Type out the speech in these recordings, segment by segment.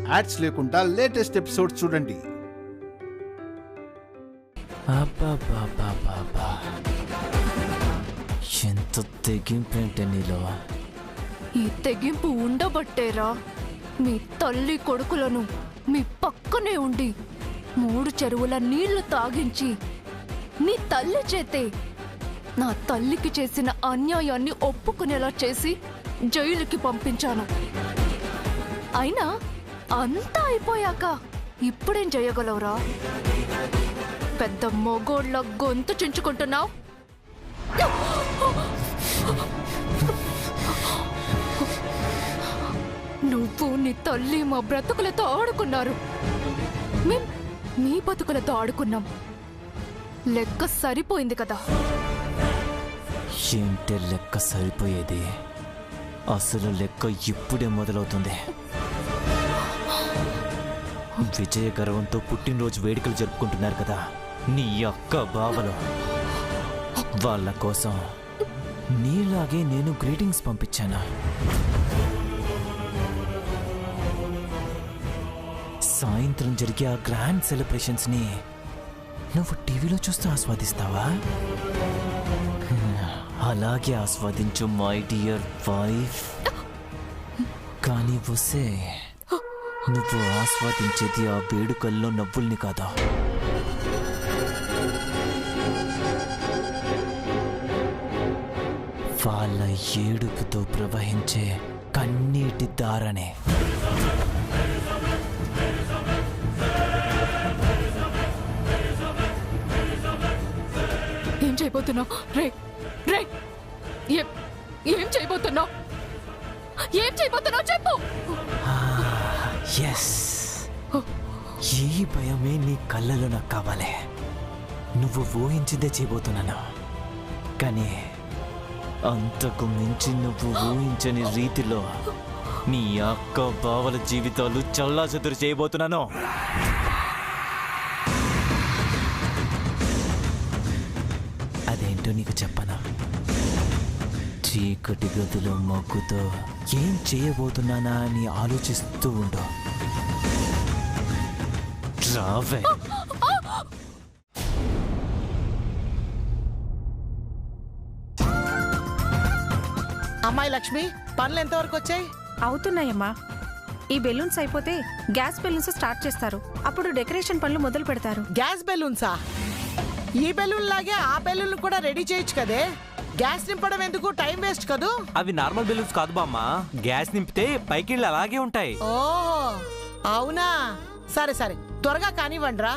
Ads లేకుండా latest episodes చూడండి. ఎంత తెగింపేంటే నీలో. ఈ తెగింపు ఉండబట్టేరా మీ తల్లి కొడుకులను మీ పక్కనే ఉండి 3 చెరువుల నీళ్లు తాగించి నీ తల్లి చేతే నా తల్లికి చేసిన అన్యాయాన్ని ఒప్పుకునేలా చేసి జైలుకి పంపించాను. అయినా అంతా అయిపోయాక ఇప్పుడేం చేయగలవురా? పెద్ద మొగోళ్ళ గొంతు చించుకుంటున్నావు. నువ్వు నీ తల్లి మా బ్రతుకులతో ఆడుకున్నారు, మేం మీ బతుకులతో ఆడుకున్నాం. లెక్క సరిపోయింది కదా. ఏంటే లెక్క సరిపోయేది? అసలు లెక్క ఇప్పుడే మొదలవుతుంది. విజయ గర్వంతో పుట్టినరోజు వేడుకలు జరుపుకుంటున్నారు కదా నీ అక్క బావలు. వాళ్ళ కోసం నీలాగే నేను గ్రీటింగ్స్ పంపించాను. సాయంత్రం జరిగే ఆ గ్రాండ్ సెలబ్రేషన్స్ ని నువ్వు టీవీలో చూస్తూ ఆస్వాదిస్తావా? అలాగే ఆస్వాదించు మై డియర్ వైఫ్. కానీ వసే, నువ్వు ఆస్వాదించేది ఆ వేడుకల్లో నవ్వుల్ని కాదా, వాళ్ళ ఏడుపుతో ప్రవహించే కన్నీటి దారనే. ఏం చేయబోతున్నావు రే? రే ఏం చేయబోతున్నావు? ఏం చేయబోతున్నావు చెప్పు. ఎస్, ఈ భయమే నీ కళ్ళలో నాకు కావాలి. నువ్వు ఊహించిందే చేయబోతున్నాను, కానీ అంతకు మించి నువ్వు ఊహించని రీతిలో నీ అక్క బావల జీవితాలు చల్లాచెదురు చేయబోతున్నాను. అదేంటో నీకు చెప్పనా? చీకటి గదిలో మగ్గుతో ఏం చేయబోతున్నానా అని ఆలోచిస్తూ ఉండు. రావే. అమ్మాయి లక్ష్మి, పనులు ఎంతవరకు వచ్చాయి? అవుతున్నాయమ్మా. ఈ బెలూన్స్ అయిపోతే గ్యాస్ బెలూన్స్ స్టార్ట్ చేస్తారు. అప్పుడు డెకరేషన్ పనులు మొదలు పెడతారు. గ్యాస్ బెలూన్సా? ఈ బెలూన్ లాగే ఆ బెలూన్ కూడా రెడీ చేయొచ్చు కదే. గ్యాస్ నింపడం ఎందుకు? టైం వేస్ట్ కదూ. అవి నార్మల్ బెలూన్స్ కాదు బామ్మ, గ్యాస్ నింపితే పైకి అలాగే ఉంటాయి. ఓహో అవునా, సరే సరే, త్వరగా కానివ్వండి రా.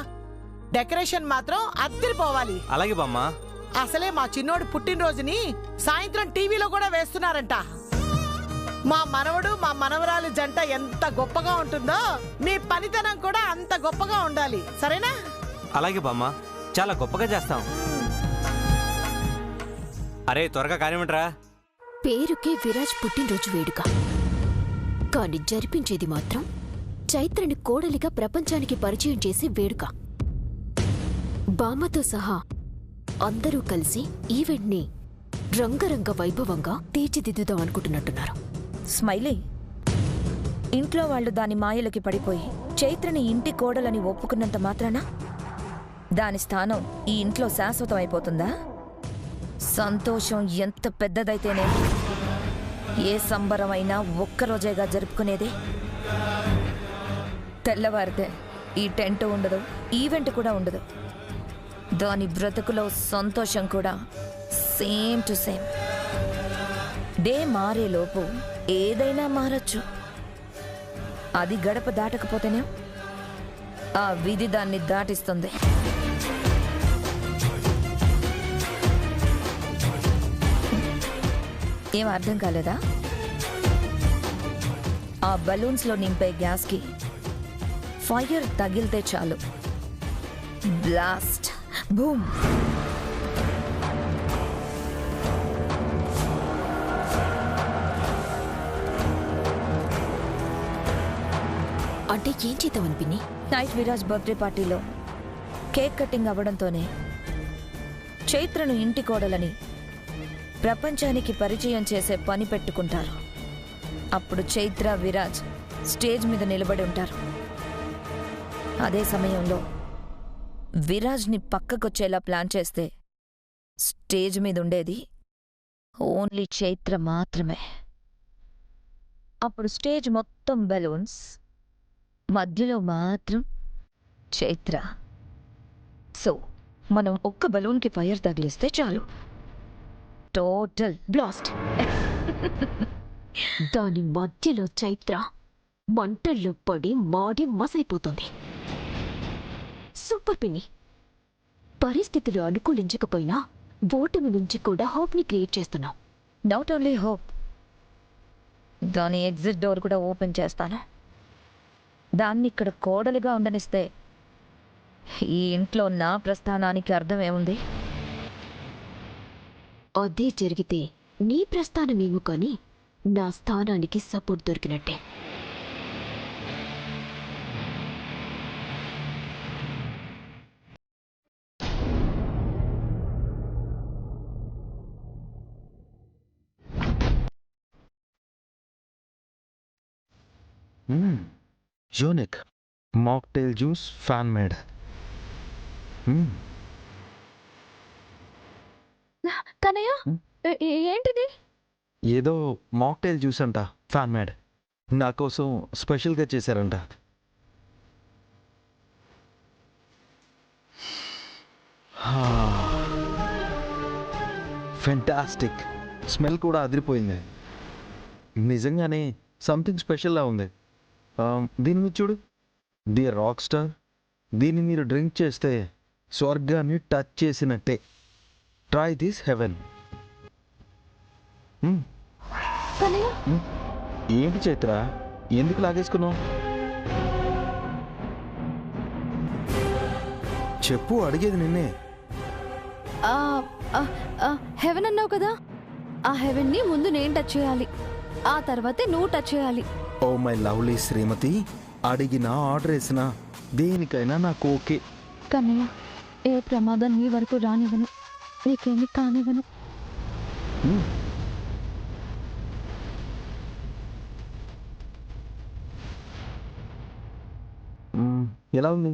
డెకరేషన్ మాత్రం అద్దరిపోవాలి. అలాగే బామ్మ. అసలే మా చిన్నోడు పుట్టినరోజుని సాయంత్రం టీవీలో కూడా వేస్తున్నారంట. మా మనవడు మా మనవరాలు జంట ఎంత గొప్పగా ఉంటుందో మీ పనితనం కూడా అంత గొప్పగా ఉండాలి, సరేనా? అలాగే బామ్మ, చాలా గొప్పగా చేస్తాం. అరే త్వరగా కానివ్వండిరా. పేరుకే విరాజ్ పుట్టినరోజు వేడుక, కాని జరిపించేది మాత్రం చైత్రని కోడలిగా ప్రపంచానికి పరిచయం చేసే వేడుక. బామ్మతో సహా అందరూ కలిసి ఈవెంట్ని రంగరంగ వైభవంగా తీర్చిదిద్దుదాం అనుకుంటున్నట్టున్నారు. స్మైలీ, ఇంట్లో వాళ్ళు దాని మాయలకి పడిపోయి చైత్రని ఇంటి కోడలని ఒప్పుకున్నంత మాత్రాన దాని స్థానం ఈ ఇంట్లో శాశ్వతం అయిపోతుందా? సంతోషం ఎంత పెద్దదైతేనే ఏ సంబరమైనా ఒక్కరోజేగా జరుపుకునేది. తెల్లవారితే ఈ టెంట్ ఉండదు, ఈవెంట్ కూడా ఉండదు. దాని బ్రతుకులో సంతోషం కూడా సేమ్ టు సేమ్. డే మారేలోపు ఏదైనా మారచ్చు. అది గడప దాటకపోతేనే ఆ విధి దాన్ని దాటిస్తుంది. ఏం అర్థం కాలేదా? ఆ బలూన్స్లో నింపే గ్యాస్కి ఫైర్ తగిలితే చాలు, బ్లాస్ట్, బూమ్. అంటే ఏం చేద్దామని పిన్ని? నైట్ విరాజ్ బర్త్డే పార్టీలో కేక్ కటింగ్ అవ్వడంతోనే చైత్రను ఇంటి కోడలని ప్రపంచానికి పరిచయం చేసే పని పెట్టుకుంటారు. అప్పుడు చైత్ర, విరాజ్ స్టేజ్ మీద నిలబడి ఉంటారు. అదే సమయంలో విరాజ్ని పక్కకొచ్చేలా ప్లాన్ చేస్తే స్టేజ్ మీద ఉండేది ఓన్లీ చైత్ర మాత్రమే. అప్పుడు స్టేజ్ మొత్తం బెలూన్స్, మధ్యలో మాత్రం చైత్ర. సో మనం ఒక్క బలూన్కి ఫైర్ తగిలిస్తే చాలు, టోటల్ బ్లాస్ట్. దాని మధ్యలో చైత్ర మంటల్లో పడి మాడి మసైపోతుంది. సూపర్ పిన్ని. పరిస్థితులు అనుకూలించకపోయినా ఓటమి నుంచి కూడా హోప్ని క్రియేట్ చేస్తున్నాం. నాట్ ఓన్లీ హోప్, దాని ఎగ్జిట్ డోర్ కూడా ఓపెన్ చేస్తాను. దాన్ని ఇక్కడ కోడలిగా ఉండనిస్తే ఈ ఇంట్లో నా ప్రస్థానానికి అర్థం ఏముంది? అదే జరిగితే నీ ప్రస్థానమేమో కానీ నా స్థానానికి సపోర్ట్ దొరికినట్టే. Unique mocktail juice fan made. Kannayya, ఏంటిది? ఏదో మాక్టైల్ జ్యూస్ అంట, ఫ్యాన్ మేడ్. నా కోసం స్పెషల్గా చేశారంట. ఫెంటాస్టిక్. స్మెల్ కూడా అదిరిపోయింది. నిజంగానే సంథింగ్ స్పెషల్లా ఉంది. దీని మీద చూడు, ది రాక్ స్టార్. దీన్ని మీరు డ్రింక్ చేస్తే స్వర్గాన్ని టచ్ చేసినట్టే. Try this heaven. ఏంటి చైత్ర, ఎందుకు లాగేసుకున్నావు? చెప్పు, అడిగేది నిన్నే. హెవెన్ అన్నావు కదా, ఆ హెవెన్ని ముందు నేను టచ్ చేయాలి, ఆ తర్వాతే నువ్వు టచ్ చేయాలి. ఓ మై లవ్లీ శ్రీమతి, అడిగినా ఆర్డర్ వేసినా దేనికైనా నాకు ఓకే. కన్నయ్య, ఏ ప్రమాదం నీ వరకు రానివ్వను, నీకేమి కానివ్వను. ఎలా ఉంది?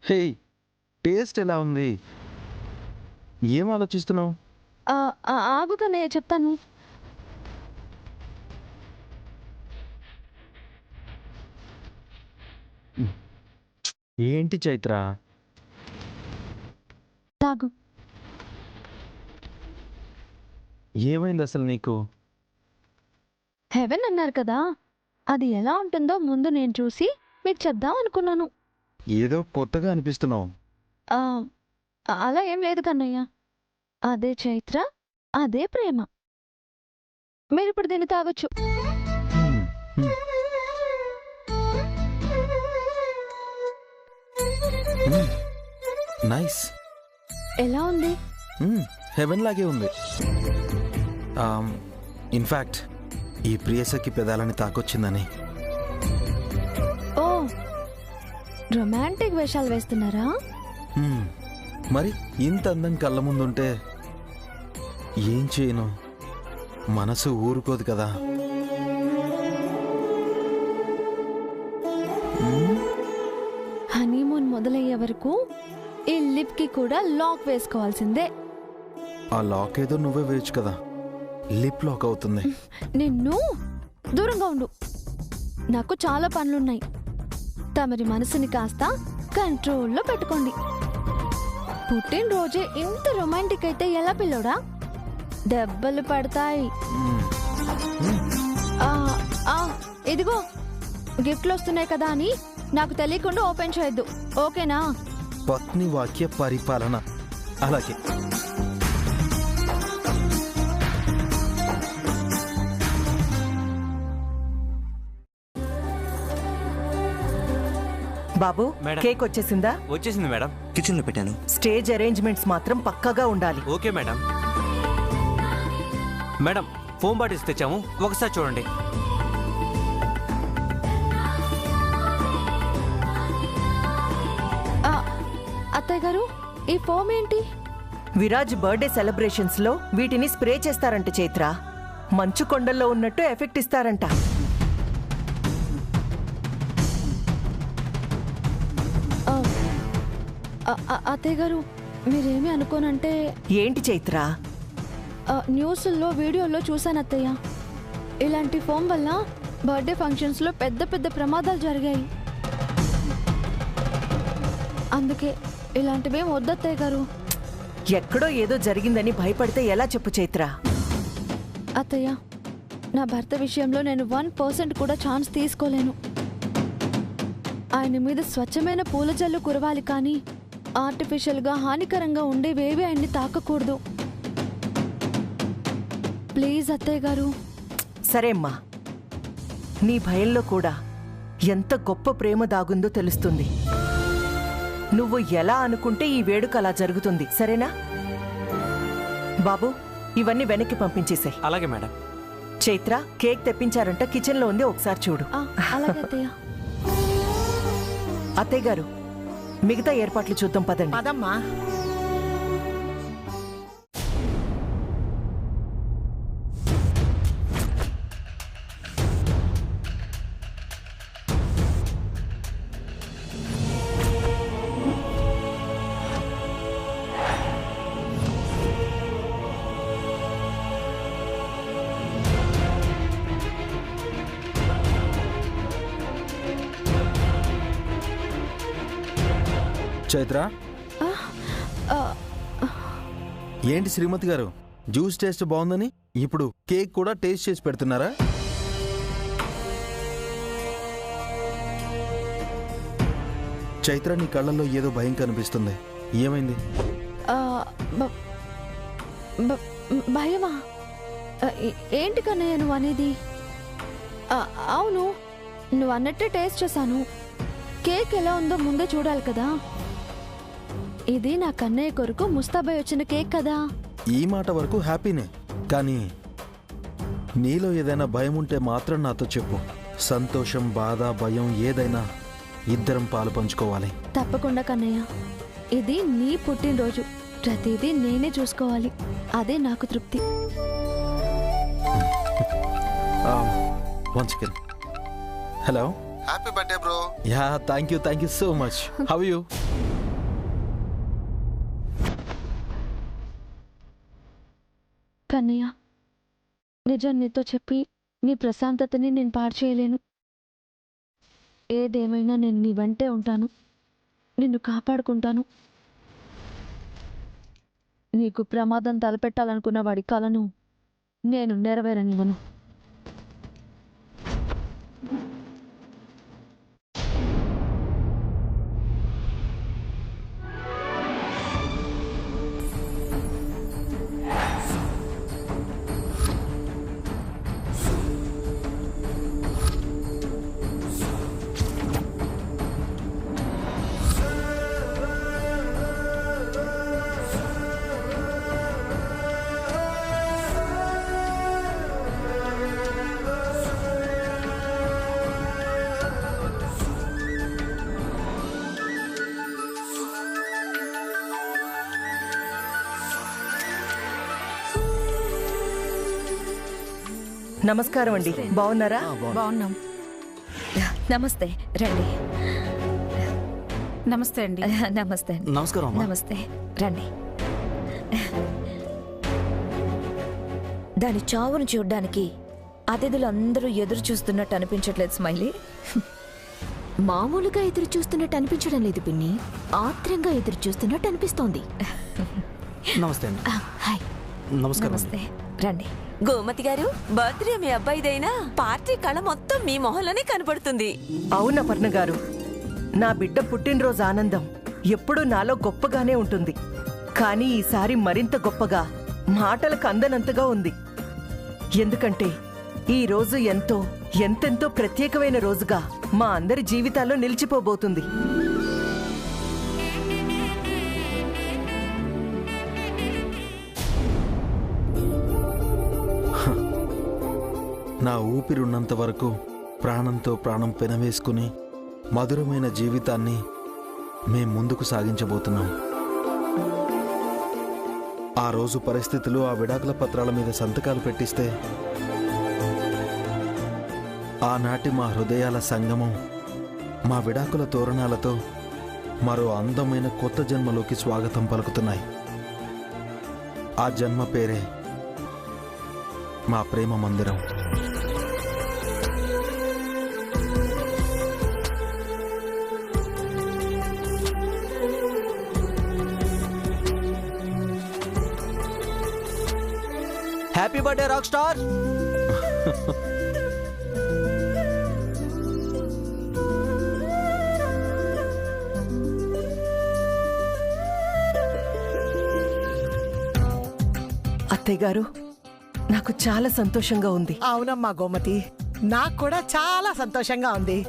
హే, టేస్ట్ ఎలా ఉంది? ఏం ఆలోచిస్తున్నావు? ఆగు కన్నయ్య, చెప్తాను. ఏంటి చైత్ర? తాగు. ఏమైంది అసలు నీకు? హెవెన్ అన్నారు కదా, అది ఎలా ఉంటుందో ముందు నేను చూసి మీకు చెప్దాం అనుకున్నాను. ఏదో కొత్తగా అనిపిస్తున్నావు. అలా ఏం లేదు కన్నయ్య, అదే చైత్ర, అదే ప్రేమ. మీరు ఇప్పుడు దీన్ని తాగొచ్చు. నైస్. ఎలా ఉంది? హెవెన్ లాగే ఉంది. ఇన్ఫ్యాక్ట్ ఈ ప్రియసకి పెదాలని తాకొచ్చిందని. ఓ, రొమాంటిక్ వేషాలు వేస్తున్నారా? మరి ఇంత అందం కళ్ళ ముందుంటే ఏం చేయను, మనసు ఊరుకోదు కదా. హనీమూన్ మొదలయ్యే వరకు ఈ లిప్ కి కూడా లాక్ వేసుకోవాల్సిందే. ఆ లాక్ ఏదో నువ్వే వేయచ్చు కదా, లిప్ లాక్ అవుతుంది. నిన్ను దూరంగా ఉండు, నాకు చాలా పనులున్నాయి. తమరి మనసుని కాస్త కంట్రోల్లో పెట్టుకోండి. పుట్టినరోజే ఇంత రొమాంటిక్ అయితే ఎలా పిల్లోడా? దెబ్బలు పడతాయి. ఇదిగో గిఫ్ట్లు వస్తున్నాయి కదా అని నాకు తెలియకుండా ఓపెన్ చేయొద్దు, ఓకేనా? పత్ని వాక్య పరిపాలన. అలాగే. బాబు, మేడం. కేక్ వచ్చేసిందా? వచ్చేసింది మేడం, కిచెన్లో పెట్టాను. స్టేజ్ అరేంజ్మెంట్స్ మాత్రం పక్కాగా ఉండాలి. Okay madam. Madam, foam bottles తెచ్చాము, ఒకసారి చూడండి. అత్తయ్య గారు, ఈ ఫోమ్ ఏంటి? విరాజ్ బర్త్డే సెలబ్రేషన్స్ లో వీటిని స్ప్రే చేస్తారంట చైత్ర. మంచు కొండల్లో ఉన్నట్టు ఎఫెక్ట్ ఇస్తారంట. అత్తయ్య గారు మీరేమి అనుకోనంటే. ఏంటి చైత్ర? న్యూస్లో వీడియోలో చూశాను అత్తయ్య. ఇలాంటి ఫోమ్ వల్ల బర్త్డే ఫంక్షన్స్లో పెద్ద పెద్ద ప్రమాదాలు జరిగాయి. అందుకే ఇలాంటివేం వద్దత్తయ్య గారు. ఎక్కడో ఏదో జరిగిందని భయపడితే ఎలా చెప్పు చైత్ర? అత్తయ్య, నా భర్త విషయంలో నేను 1% కూడా ఛాన్స్ తీసుకోలేను. ఆయన మీద స్వచ్ఛమైన పూల జల్లు కురవాలి, కానీ ఆర్టిఫిషియల్గా హానికరంగా ఉండేవేవి ఆయన్ని తాకకూడదు. ప్లీజ్ అత్తయ్య గారు. సరే అమ్మా, నీ భయంలో కూడా ఎంత గొప్ప ప్రేమ దాగుందో తెలుస్తుంది. నువ్వు ఎలా అనుకుంటే ఈ వేడుక అలా జరుగుతుంది, సరేనా? బాబు, ఇవన్నీ వెనక్కి పంపించేసాయి. అలాగే మేడం. చైత్ర, కేక్ తెప్పించారంట, కిచెన్లో ఉంది, ఒకసారి చూడు. అలాగే అత్తయ్య. అత్తయ్య గారు, మిగతా ఏర్పాట్లు చూద్దాం పదండి. పదమ్మా. చైత్ర, ఏంటి శ్రీమతి గారు, జ్యూస్ టేస్ట్ బాగుందని ఇప్పుడు కేక్ కూడా టేస్ట్ చేసి పెడుతున్నారా? చైత్ర, నీ కళ్ళల్లో ఏదో భయం కనిపిస్తుంది, ఏమైంది? భయమా? ఏంటి కన్నయ్య నువ్వు అనేది? అవును, నువ్వు అన్నట్టే టేస్ట్ చేశాను. కేక్ ఎలా ఉందో ముందే చూడాలి కదా. ఇది నా కన్నయ్య కొరకు ముస్తాబాయ్ వచ్చిన కేక్ కదా. ఈ మాట వరకు హ్యాపీనే, కానీ నీలో ఏదైనా భయం ఉంటే మాత్రం నాతో చెప్పు. సంతోషం, బాధ, భయం ఏదైనా ఇద్దరం పాలు పంచుకోవాలి. తప్పకుండా కన్నయ్య. ఇది నీ పుట్టినరోజు, ప్రతిదీ నేనే చూసుకోవాలి. అదే నాకు తృప్తి. Once again. Hello. Happy birthday bro. Yeah, thank you so much. How are you? Kannayya, నిజం నీతో చెప్పి నీ ప్రశాంతతని నేను పాడు చేయలేను. ఏదేమైనా నేను నీ వెంటే ఉంటాను, నిన్ను కాపాడుకుంటాను. నీకు ప్రమాదం తలపెట్టాలనుకున్న వాడి కలను నేను నెరవేరనివ్వను. నమస్కారం అండి, బాగున్నారా? బాగున్నాం. నమస్తే, రండి. నమస్తే అండి. నమస్తే. నమస్కారం. నమస్తే, రండి. దాని చావును చూడ్డానికి అతిథులు అందరూ ఎదురు చూస్తున్నట్టు అనిపించట్లేదు స్మైలీ? మామూలుగా ఎదురు చూస్తున్నట్టు అనిపించడం లేదు పిన్ని, ఆత్రంగా ఎదురు చూస్తున్నట్టు అనిపిస్తోంది. నమస్తే అండి. హాయ్. నమస్కారం. నమస్తే, రండి. గోమతి గారు, బర్త్డే మీ అబ్బాయిదైనా పార్టీ కళ మొత్తం మీ మొహంలోనే కనపడుతుంది. అవునా పర్ణ గారు, నా బిడ్డ పుట్టినరోజు ఆనందం ఎప్పుడూ నాలో గొప్పగానే ఉంటుంది, కానీ ఈసారి మరింత గొప్పగా, మాటలకు అందనంతగా ఉంది. ఎందుకంటే ఈ రోజు ఎంతెంతో ప్రత్యేకమైన రోజుగా మా అందరి జీవితాల్లో నిలిచిపోబోతుంది. నా ఊపిరున్నంత వరకు ప్రాణంతో ప్రాణం పెనవేసుకుని మధురమైన జీవితాన్ని మేం ముందుకు సాగించబోతున్నాం. ఆ రోజు పరిస్థితులు ఆ విడాకుల పత్రాల మీద సంతకాలు పెట్టిస్తే ఆనాటి మా హృదయాల సంగమం మా విడాకుల తోరణాలతో మరో అందమైన కొత్త జన్మలోకి స్వాగతం పలుకుతున్నాయి. ఆ జన్మ పేరే మా ప్రేమ మందిరం. Happy birthday rock star. అత్తయ్య గారు, నాకు చాలా సంతోషంగా ఉంది. అవునమ్మా గోమతి, నాకు కూడా చాలా సంతోషంగా ఉంది.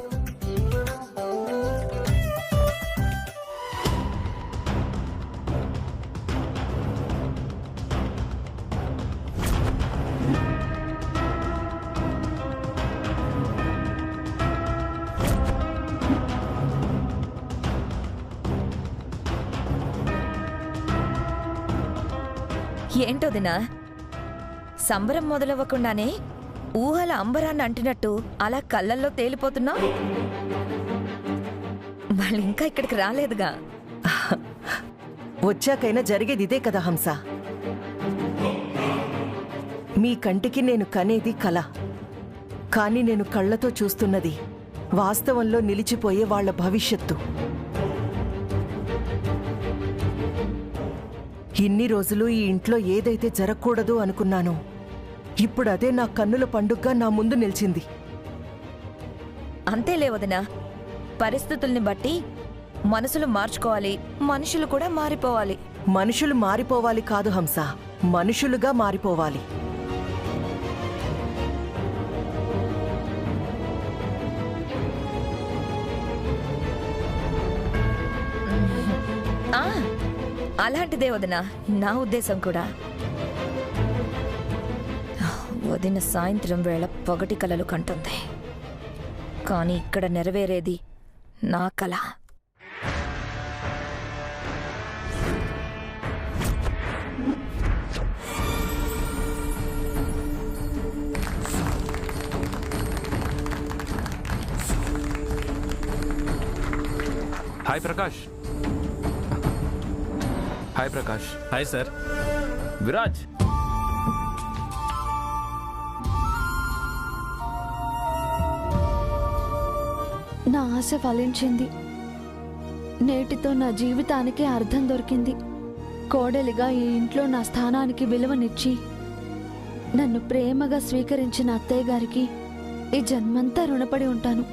ఏంటోదినా, సంబరం మొదలవ్వకుండానే ఊహల అంబరాన్ని అంటినట్టు అలా కళ్ళల్లో తేలిపోతున్నా? వాళ్ళు ఇంకా ఇక్కడికి రాలేదుగా. వచ్చాకైనా జరిగేది ఇదే కదా హంస. మీ కంటికి నేను కనేది కల, కానీ నేను కళ్ళతో చూస్తున్నది వాస్తవంలో నిలిచిపోయే వాళ్ల భవిష్యత్తు. ఇన్ని రోజులు ఈ ఇంట్లో ఏదైతే జరగకూడదు అనుకున్నానో ఇప్పుడు అదే నా కన్నుల పండుగగా నా ముందు నిలిచింది. అంతేలే వదినా, పరిస్థితుల్ని బట్టి మనసులు మార్చుకోవాలి, మనుషులు కూడా మారిపోవాలి. మనుషులు మారిపోవాలి కాదు హంస, మనుషులుగా మారిపోవాలి. అలాంటిదే వదినా నా ఉద్దేశం కూడా. వదిన సాయంత్రం వేళ పొగటి కలలు కంటుంది, కానీ ఇక్కడ నెరవేరేది నా కల. Hi Prakash. Hi Prakash. Hi sir. Viraj. నా ఆశ ఫలించింది. నేటితో నా జీవితానికి అర్థం దొరికింది. కోడలిగా ఈ ఇంట్లో నా స్థానానికి విలువనిచ్చి నన్ను ప్రేమగా స్వీకరించిన అత్తయ్య గారికి ఈ జన్మంతా రుణపడి ఉంటాను.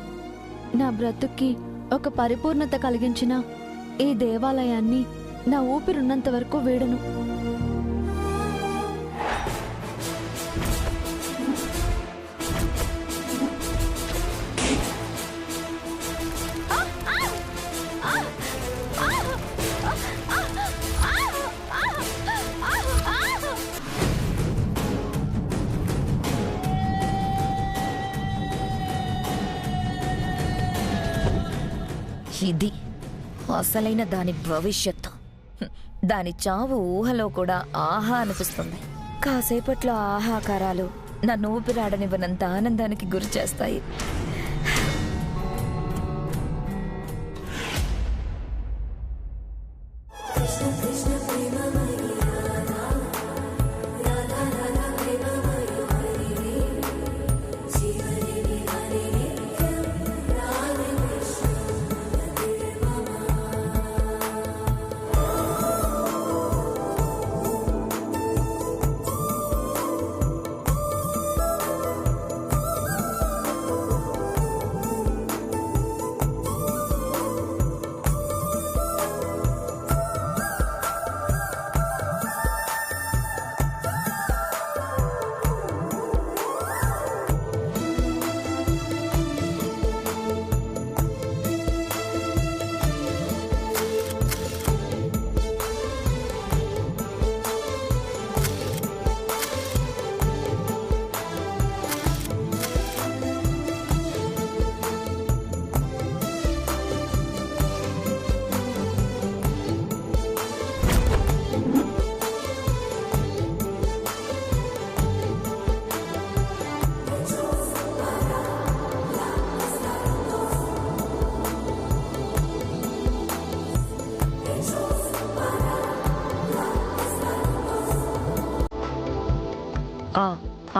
నా బ్రతుక్కి ఒక పరిపూర్ణత కలిగించిన ఈ దేవాలయాన్ని నా ఊపిరున్నంత వరకు వీడను. ఇది అసలైన దాని భవిష్యత్తు. దాని చావు ఊహలో కూడా ఆహా అనిపిస్తుంది. కాసేపట్లో ఆహాకారాలు నన్ను ఊపిరాడనివ్వనంత ఆనందానికి గురి చేస్తాయి.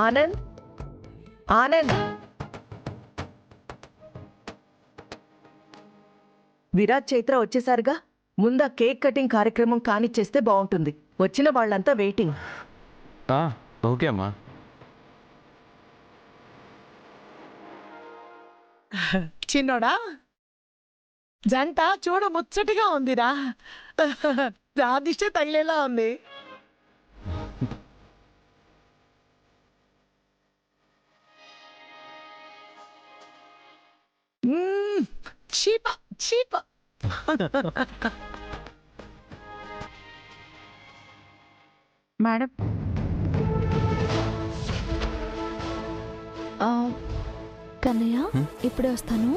ఆనంద్ ఆనంద్ విరాజ్ చైత్ర వచ్చేసారుగా ముందా కేక్ కటింగ్ కార్యక్రమం కానిచ్చేస్తే బాగుంటుంది. వచ్చిన వాళ్ళంతా వెయిటింగ్. ఓకే అమ్మా. చిన్నోడా జంట చూడ ముచ్చటిగా ఉందిరా. రాదిష్టే తగిలేలా ఉంది. చీప చీప. మేడం కన్నయ్య ఇప్పుడే వస్తాను.